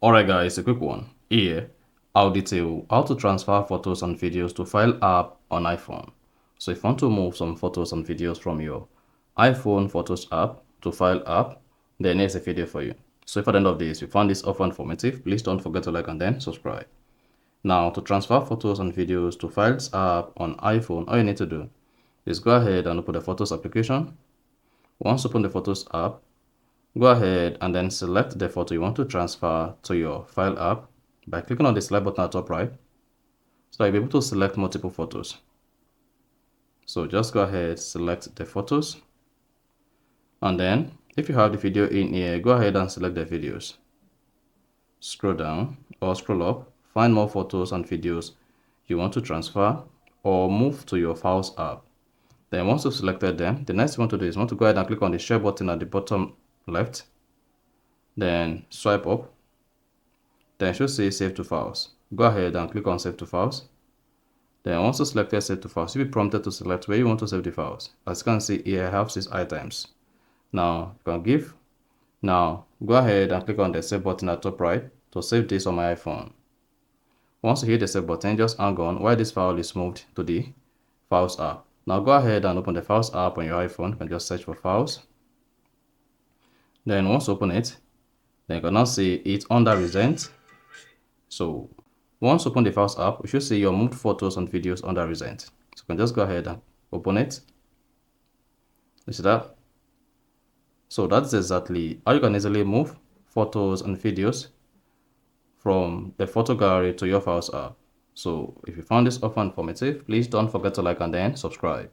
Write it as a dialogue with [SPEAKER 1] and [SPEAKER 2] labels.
[SPEAKER 1] Alright guys, a quick one. Here, I'll detail how to transfer photos and videos to File app on iPhone. So if you want to move some photos and videos from your iPhone Photos app to File app, then here's a video for you. So if at the end of this you found this offer informative, please don't forget to like and then subscribe. Now, to transfer photos and videos to Files app on iPhone, all you need to do is go ahead and open the Photos application. Once open the Photos app, go ahead and then select the photo you want to transfer to your File app by clicking on the select button at top right. So you'll be able to select multiple photos. So just go ahead, select the photos. And then if you have the video in here, go ahead and select the videos. Scroll down or scroll up, find more photos and videos you want to transfer or move to your Files app. Then once you've selected them, the next thing you want to do is you want to go ahead and click on the share button at the bottom left. Then swipe up. Then it should say save to files. Go ahead and click on save to files. Then once you selected save to files, you'll be prompted to select where you want to save the files. As you can see here, I have 6 items. Now you can give. Now go ahead and click on the save button at top right to save this on my iPhone. Once you hit the save button, just hang on while this file is moved to the Files app. Now go ahead and open the Files app on your iPhone. You can just search for files. Then once you open it, then you can now see it under recent. So once you open the Files app, you should see your moved photos and videos under recent. So you can just go ahead and open it. You see that? So that's exactly how you can easily move photos and videos from the photo gallery to your Files app. So if you found this offer informative, please don't forget to like and then subscribe.